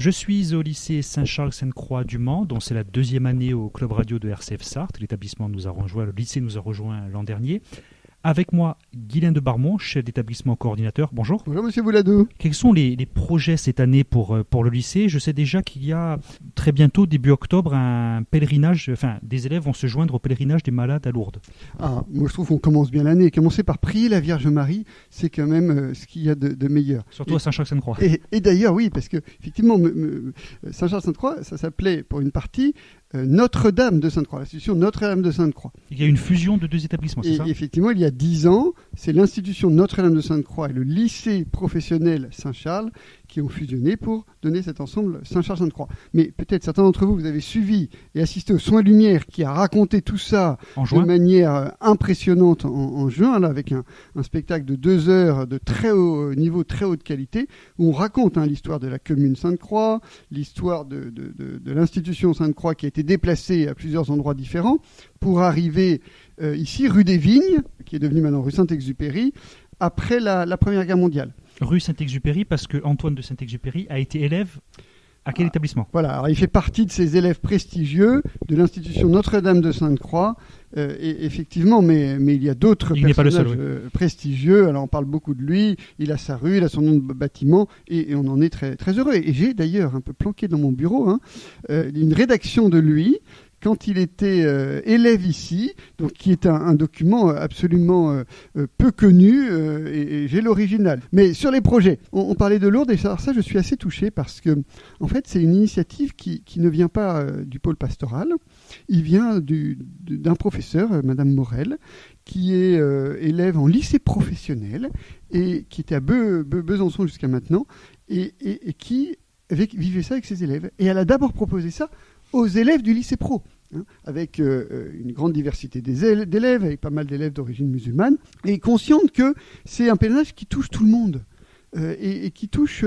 Je suis au lycée Saint-Charles-Sainte-Croix du Mans, dont c'est la 2e année au club radio de RCF Sarthe. L'établissement nous a rejoint, le lycée nous a rejoint l'an dernier. Avec moi, Guylain de Barmont, chef d'établissement coordinateur. Bonjour. Bonjour Monsieur Bouladou. Quels sont les projets cette année pour le lycée ? Je sais déjà qu'il y a très bientôt, début octobre, un pèlerinage, des élèves vont se joindre au pèlerinage des malades à Lourdes. Moi je trouve qu'on commence bien l'année. Commencer par prier la Vierge Marie, c'est quand même ce qu'il y a de meilleur. Surtout à Saint-Charles-Sainte-Croix. Et d'ailleurs, oui, parce que effectivement, Saint-Charles-Sainte-Croix, ça s'appelait pour une partie Notre-Dame de Sainte-Croix, l'institution Notre-Dame de Sainte-Croix. Il y a une fusion de 2 établissements, c'est ça ? Effectivement, il y a 10 ans, c'est l'institution Notre-Dame de Sainte-Croix et le lycée professionnel Saint-Charles qui ont fusionné pour donner cet ensemble Saint-Charles-Sainte-Croix. Mais peut-être certains d'entre vous avez suivi et assisté au Soin Lumière qui a raconté tout ça de manière impressionnante en juin, là, avec un spectacle de 2 heures de très haut niveau, très haute qualité, où on raconte l'histoire de la commune Sainte-Croix, l'histoire de l'institution Sainte-Croix qui a été déplacée à plusieurs endroits différents pour arriver ici, rue des Vignes, qui est devenue maintenant rue Saint-Exupéry, après la Première Guerre mondiale. Rue Saint-Exupéry, parce que Antoine de Saint-Exupéry a été élève à quel établissement ? Voilà, alors il fait partie de ces élèves prestigieux de l'institution Notre-Dame de Sainte-Croix, et effectivement, mais il y a d'autres personnages prestigieux. Alors on parle beaucoup de lui, il a sa rue, il a son nom de bâtiment, et on en est très, très heureux. Et j'ai d'ailleurs un peu planqué dans mon bureau une rédaction de lui, quand il était élève ici, donc qui est un document absolument peu connu, et j'ai l'original. Mais sur les projets, on parlait de Lourdes, et ça je suis assez touché parce que, en fait, c'est une initiative qui ne vient pas du pôle pastoral, il vient d'un professeur, Madame Morel, qui est élève en lycée professionnel et qui était à Besançon jusqu'à maintenant, et qui vivait ça avec ses élèves. Et elle a d'abord proposé ça aux élèves du lycée pro, avec une grande diversité d'élèves, avec pas mal d'élèves d'origine musulmane, et consciente que c'est un pèlerinage qui touche tout le monde, et qui touche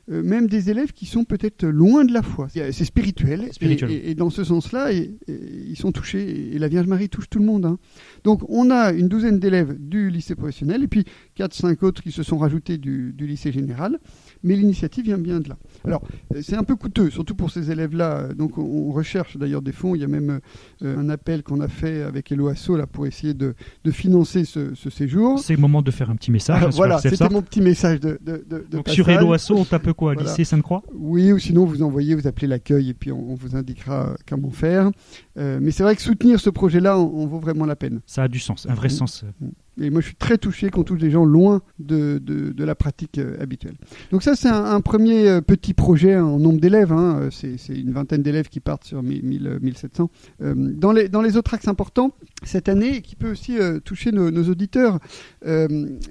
même des élèves qui sont peut-être loin de la foi. C'est spirituel. Et dans ce sens-là, ils sont touchés, et la Vierge Marie touche tout le monde. Donc on a une 12aine d'élèves du lycée professionnel, et puis 4-5 autres qui se sont rajoutés du lycée général, mais l'initiative vient bien de là. Alors, c'est un peu coûteux, surtout pour ces élèves-là. Donc, on recherche d'ailleurs des fonds. Il y a même un appel qu'on a fait avec Eloasso là, pour essayer de financer ce séjour. C'est le moment de faire un petit message. Voilà, c'était mon petit message de donc, passage. sur Eloasso, on tape quoi ? Voilà. Lycée Sainte-Croix ? Oui, ou sinon, vous appelez l'accueil et puis on vous indiquera comment faire. Mais c'est vrai que soutenir ce projet-là, on vaut vraiment la peine. Ça a du sens, un vrai sens. Et moi, je suis très touché qu'on touche des gens loin de la pratique habituelle. Donc ça, c'est un premier petit projet en nombre d'élèves. C'est une 20aine d'élèves qui partent sur 1700. Dans les autres axes importants, cette année, qui peut aussi toucher nos auditeurs,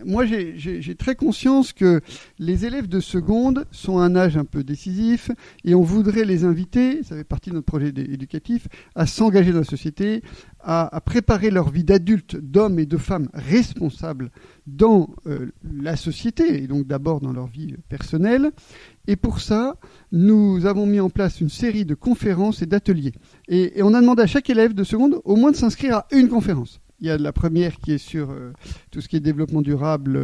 moi, j'ai très conscience que les élèves de seconde sont à un âge un peu décisif et on voudrait les inviter, ça fait partie de notre projet éducatif, à s'engager dans la société, à préparer leur vie d'adulte, d'hommes et de femmes responsables dans la société, et donc d'abord dans leur vie personnelle. Et pour ça, nous avons mis en place une série de conférences et d'ateliers. Et on a demandé à chaque élève de seconde au moins de s'inscrire à une conférence. Il y a la première qui est sur tout ce qui est développement durable,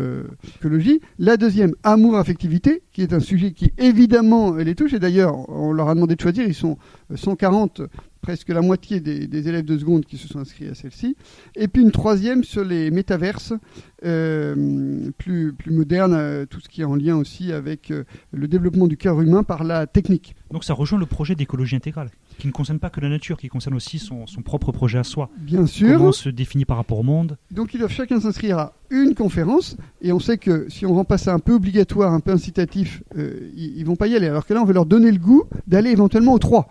écologie. La deuxième, amour, affectivité, qui est un sujet qui évidemment les touche. Et d'ailleurs, on leur a demandé de choisir. Ils sont 140, presque la moitié des élèves de seconde qui se sont inscrits à celle-ci. Et puis une troisième sur les métaverses, plus modernes, tout ce qui est en lien aussi avec le développement du cœur humain par la technique. Donc ça rejoint le projet d'écologie intégrale, qui ne concerne pas que la nature, qui concerne aussi son propre projet à soi. Bien sûr. Comment on se définit par rapport au monde. Donc ils doivent chacun s'inscrire à une conférence, et on sait que si on rend pas ça un peu obligatoire, un peu incitatif, ils vont pas y aller. Alors que là, on veut leur donner le goût d'aller éventuellement aux 3.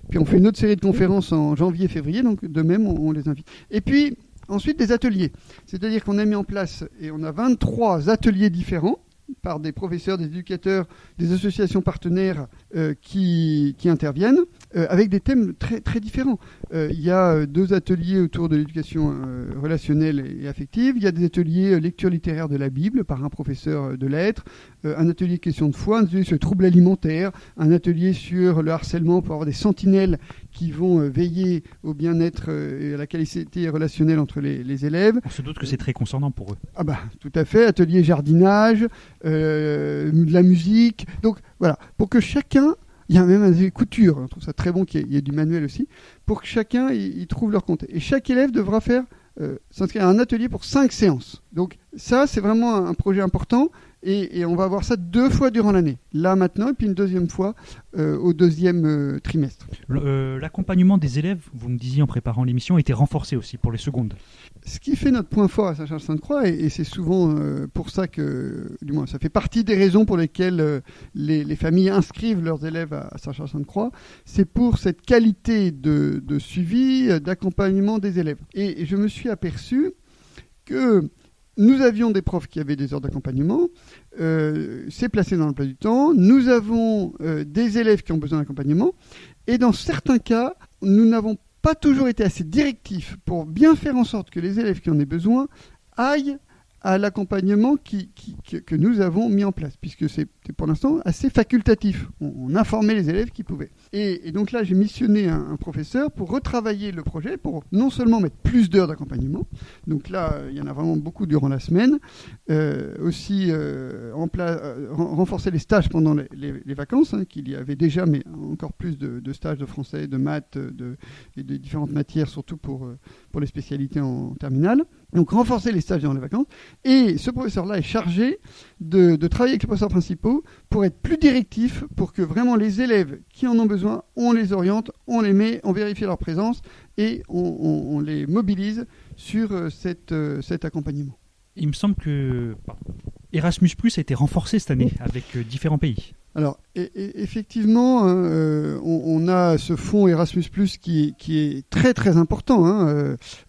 Puis on fait une autre série de conférences en janvier-février, donc de même, on les invite. Et puis, ensuite, des ateliers. C'est-à-dire qu'on a mis en place, et on a 23 ateliers différents, par des professeurs, des éducateurs, des associations partenaires qui interviennent, avec des thèmes très, très différents. Il y a 2 ateliers autour de l'éducation relationnelle et affective. Il y a des ateliers lecture littéraire de la Bible par un professeur de lettres, un atelier question de foi, un atelier sur les troubles alimentaires, un atelier sur le harcèlement pour avoir des sentinelles qui vont veiller au bien-être et à la qualité relationnelle entre les élèves. On se doute que c'est très concernant pour eux. Ah bah, tout à fait. Atelier jardinage, de la musique. Donc voilà, pour que chacun... Il y a même des coutures, je trouve ça très bon qu'il y ait du manuel aussi, pour que chacun y trouve leur compte. Et chaque élève devra s'inscrire à un atelier pour 5 séances. Donc ça, c'est vraiment un projet important et on va avoir ça 2 fois durant l'année. Là maintenant et puis une deuxième fois au 2e trimestre. L'accompagnement des élèves, vous me disiez en préparant l'émission, a été renforcé aussi pour les secondes. Ce qui fait notre point fort à Saint-Charles-Sainte-Croix, et c'est souvent pour ça que, du moins, ça fait partie des raisons pour lesquelles les familles inscrivent leurs élèves à Saint-Charles-Sainte-Croix, c'est pour cette qualité de suivi, d'accompagnement des élèves. Et je me suis aperçu que nous avions des profs qui avaient des heures d'accompagnement, c'est placé dans le emploi du temps, nous avons des élèves qui ont besoin d'accompagnement, et dans certains cas, nous n'avons pas toujours été assez directif pour bien faire en sorte que les élèves qui en aient besoin aillent à l'accompagnement que nous avons mis en place, puisque c'est pour l'instant assez facultatif. On informait les élèves qui pouvaient. Et donc là, j'ai missionné un professeur pour retravailler le projet, pour non seulement mettre plus d'heures d'accompagnement, donc là, il y en a vraiment beaucoup durant la semaine, aussi renforcer les stages pendant les vacances, qu'il y avait déjà, mais encore plus de stages de français, de maths, et de différentes matières, surtout pour les spécialités en terminale. Donc renforcer les stages durant les vacances. Et ce professeur-là est chargé de travailler avec les professeurs principaux pour être plus directif, pour que vraiment les élèves qui en ont besoin, on les oriente, on les met, on vérifie leur présence et on les mobilise sur cet accompagnement. Il me semble que Erasmus+ a été renforcé cette année avec différents pays. Alors, effectivement, on a ce fonds Erasmus+, qui est très très important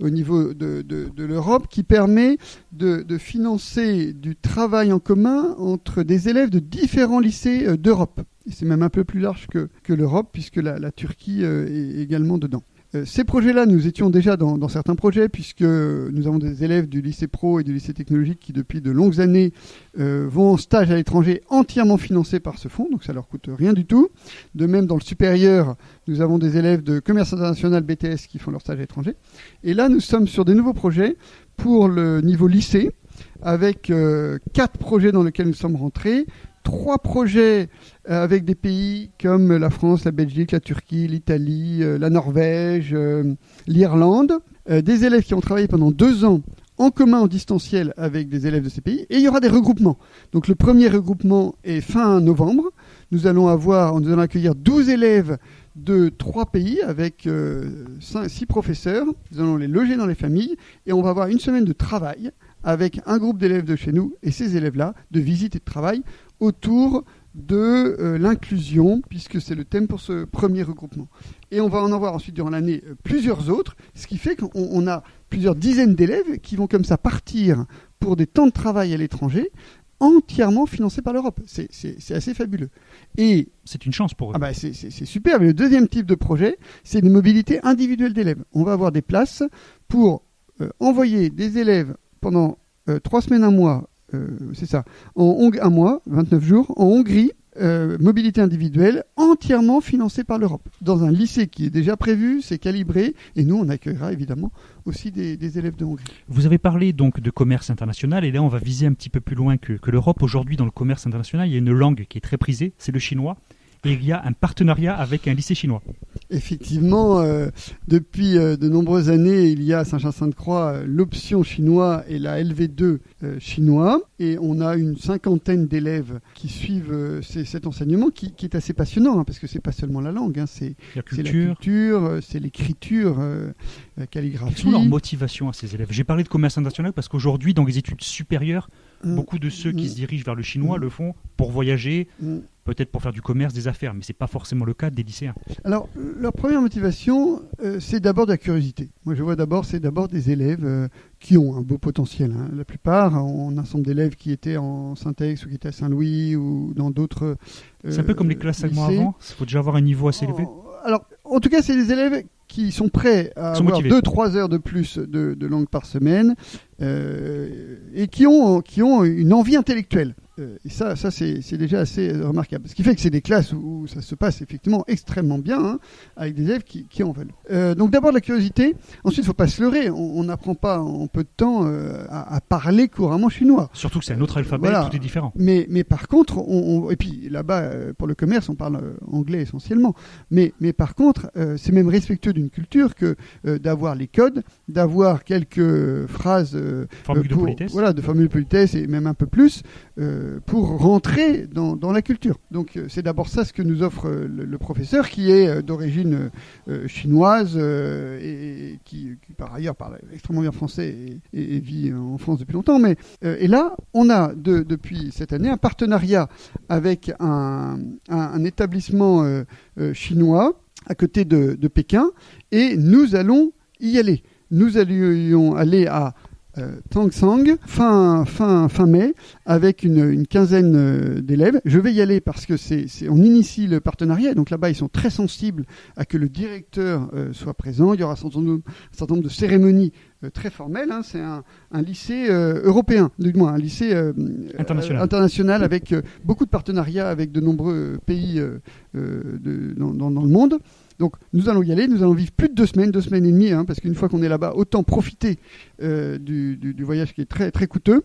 au niveau de l'Europe, qui permet de financer du travail en commun entre des élèves de différents lycées d'Europe. Et c'est même un peu plus large que l'Europe, puisque la Turquie est également dedans. Ces projets-là, nous étions déjà dans certains projets, puisque nous avons des élèves du lycée pro et du lycée technologique qui, depuis de longues années, vont en stage à l'étranger entièrement financés par ce fonds, donc ça leur coûte rien du tout. De même, dans le supérieur, nous avons des élèves de commerce international BTS qui font leur stage à l'étranger. Et là, nous sommes sur des nouveaux projets pour le niveau lycée, avec 4 projets dans lesquels nous sommes rentrés. 3 projets avec des pays comme la France, la Belgique, la Turquie, l'Italie, la Norvège, l'Irlande. Des élèves qui ont travaillé pendant 2 ans en commun en distanciel avec des élèves de ces pays. Et il y aura des regroupements. Donc le premier regroupement est fin novembre. Nous allons accueillir 12 élèves de 3 pays avec 6 professeurs. Nous allons les loger dans les familles et on va avoir une semaine de travail avec un groupe d'élèves de chez nous et ces élèves-là de visite et de travail autour de l'inclusion, puisque c'est le thème pour ce premier regroupement. Et on va en avoir ensuite durant l'année plusieurs autres, ce qui fait qu'on a plusieurs dizaines d'élèves qui vont comme ça partir pour des temps de travail à l'étranger, entièrement financés par l'Europe. C'est assez fabuleux. Et c'est une chance pour eux. Ah bah c'est super. Mais le deuxième type de projet, c'est une mobilité individuelle d'élèves. On va avoir des places pour envoyer des élèves pendant 3 semaines, un mois, c'est ça, un mois, 29 jours, en Hongrie, mobilité individuelle, entièrement financée par l'Europe. Dans un lycée qui est déjà prévu, c'est calibré, et nous, on accueillera évidemment aussi des élèves de Hongrie. Vous avez parlé donc de commerce international, et là, on va viser un petit peu plus loin que l'Europe. Aujourd'hui, dans le commerce international, il y a une langue qui est très prisée, c'est le chinois. Et il y a un partenariat avec un lycée chinois. Effectivement, depuis de nombreuses années, il y a à Saint-Charles-Sainte-Croix l'option chinois et la LV2 chinois. Et on a une 50aine d'élèves qui suivent cet enseignement qui est assez passionnant, parce que c'est pas seulement la langue, c'est la culture, c'est l'écriture, la calligraphie. Quelle est leur motivation à ces élèves ? J'ai parlé de commerce international parce qu'aujourd'hui, dans les études supérieures, beaucoup de ceux qui se dirigent vers le chinois le font pour voyager, peut-être pour faire du commerce, des affaires, mais ce n'est pas forcément le cas des lycéens. Alors, leur première motivation, c'est d'abord de la curiosité. Moi, je vois c'est d'abord des élèves qui ont un beau potentiel. La plupart, on a un ensemble d'élèves qui étaient en Saint-Ex ou qui étaient à Saint-Louis ou dans d'autres c'est un peu comme les classes avant, il faut déjà avoir un niveau assez élevé. Alors, en tout cas, c'est des élèves qui sont prêts à avoir 2-3 heures de plus de langue par semaine et qui ont une envie intellectuelle. Et ça c'est déjà assez remarquable. Ce qui fait que c'est des classes où ça se passe effectivement extrêmement bien, avec des élèves qui en veulent. Donc d'abord la curiosité, ensuite il ne faut pas se leurrer, on n'apprend pas en peu de temps à parler couramment chinois. Surtout que c'est un autre alphabet, tout est différent. Mais par contre, et puis là-bas pour le commerce on parle anglais essentiellement, mais par contre c'est même respectueux d'une culture que d'avoir les codes, d'avoir quelques phrases de formule de politesse et même un peu plus pour rentrer dans la culture. Donc c'est d'abord ça ce que nous offre le professeur qui est d'origine chinoise et qui par ailleurs parle extrêmement bien français et vit en France depuis longtemps. Et là, on a depuis cette année un partenariat avec un établissement chinois à côté de Pékin et nous allons y aller. Nous allions aller à Tangshan fin mai avec une quinzaine d'élèves. Je vais y aller parce que on initie le partenariat, donc là-bas ils sont très sensibles à que le directeur soit présent. Il y aura un certain nombre de cérémonies très formelles. C'est un lycée européen, du moins un lycée international avec beaucoup de partenariats avec de nombreux pays dans le monde. Donc nous allons y aller, nous allons vivre plus de 2 semaines et demie, parce qu'une fois qu'on est là-bas, autant profiter du voyage qui est très, très coûteux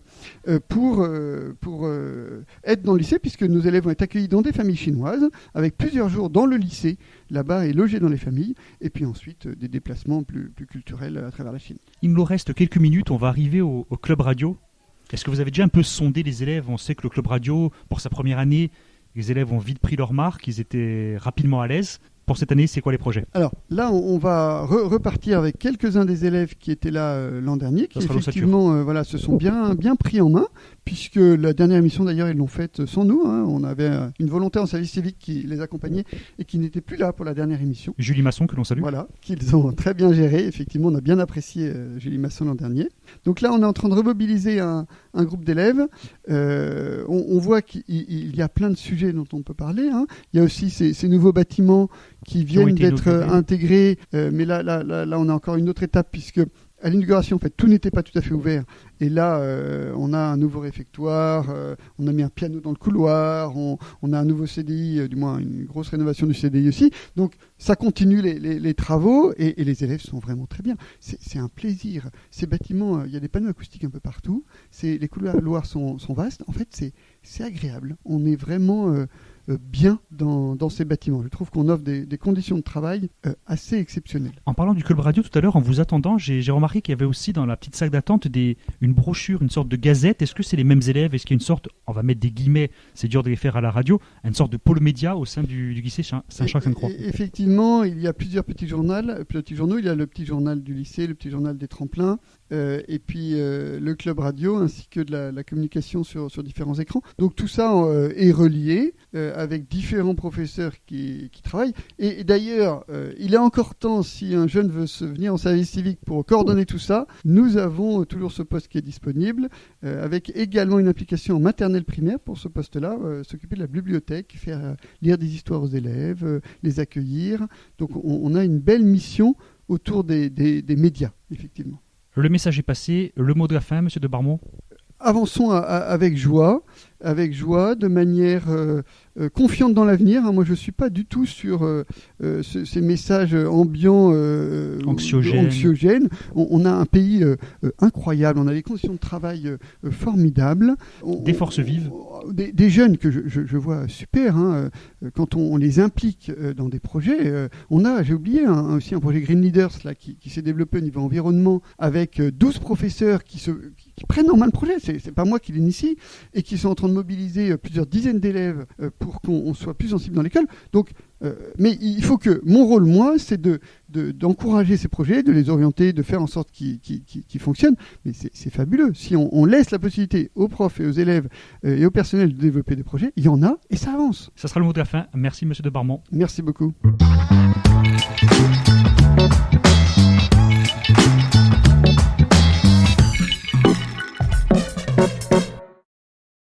pour être dans le lycée, puisque nos élèves vont être accueillis dans des familles chinoises, avec plusieurs jours dans le lycée, là-bas, et logés dans les familles, et puis ensuite des déplacements plus culturels à travers la Chine. Il nous reste quelques minutes, on va arriver au Club Radio. Est-ce que vous avez déjà un peu sondé les élèves ? On sait que le Club Radio, pour sa première année, les élèves ont vite pris leur marque, ils étaient rapidement à l'aise. Pour cette année, c'est quoi les projets ? Alors là, on va repartir avec quelques-uns des élèves qui étaient là l'an dernier, qui effectivement se sont bien pris en main, puisque la dernière émission d'ailleurs, ils l'ont faite sans nous. On avait une volontaire en service civique qui les accompagnait et qui n'était plus là pour la dernière émission. Julie Masson, que l'on salue. Voilà, qu'ils ont très bien géré. Effectivement, on a bien apprécié Julie Masson l'an dernier. Donc là, on est en train de remobiliser un groupe d'élèves. On voit qu'il y a plein de sujets dont on peut parler. Il y a aussi ces nouveaux bâtiments qui viennent d'être intégrés, mais là on a encore une autre étape, puisque à l'inauguration, en fait, tout n'était pas tout à fait ouvert, et là on a un nouveau réfectoire, on a mis un piano dans le couloir, on a un nouveau CDI, du moins une grosse rénovation du CDI aussi, donc ça continue les travaux, et les élèves sont vraiment très bien. C'est un plaisir. Ces bâtiments, il y a des panneaux acoustiques un peu partout, les couloirs sont vastes, en fait c'est agréable, on est vraiment bien dans ces bâtiments. Je trouve qu'on offre des conditions de travail assez exceptionnelles. En parlant du Club Radio tout à l'heure, en vous attendant, j'ai remarqué qu'il y avait aussi dans la petite salle d'attente une brochure, une sorte de gazette. Est-ce que c'est les mêmes élèves ? Est-ce qu'il y a une sorte, on va mettre des guillemets, c'est dur de les faire à la radio, une sorte de pôle média au sein du lycée Saint-Charles-Sainte-Croix ? Effectivement, il y a plusieurs petits journaux. Il y a le petit journal du lycée, le petit journal des tremplins, et puis le Club Radio, ainsi que de la communication sur différents écrans. Donc tout ça est relié avec différents professeurs qui travaillent. Et d'ailleurs, il est encore temps, si un jeune veut venir en service civique pour coordonner tout ça, nous avons toujours ce poste qui est disponible, avec également une implication en maternelle primaire pour ce poste-là, s'occuper de la bibliothèque, faire lire des histoires aux élèves, les accueillir. Donc on a une belle mission autour des médias, effectivement. Le message est passé. Le mot de la fin, monsieur de Barmont ? Avançons avec joie, de manière confiante dans l'avenir. Moi, je ne suis pas du tout sur ces messages ambiants, anxiogènes. On a un pays incroyable, on a des conditions de travail formidables. Des forces vives. Des jeunes que je vois super, quand on les implique dans des projets. J'ai oublié aussi un projet Green Leaders là, qui s'est développé au niveau environnement avec 12 professeurs qui prennent en main le projet. C'est pas moi qui l'initie, et qui sont en train de mobiliser plusieurs dizaines d'élèves pour qu'on soit plus sensible dans l'école. Donc, mais il faut que mon rôle, moi, c'est d'encourager ces projets, de les orienter, de faire en sorte qu'ils fonctionnent. Mais c'est fabuleux. Si on laisse la possibilité aux profs et aux élèves et au personnel de développer des projets, il y en a et ça avance. Ça sera le mot de la fin. Merci, monsieur de Barmont. Merci beaucoup.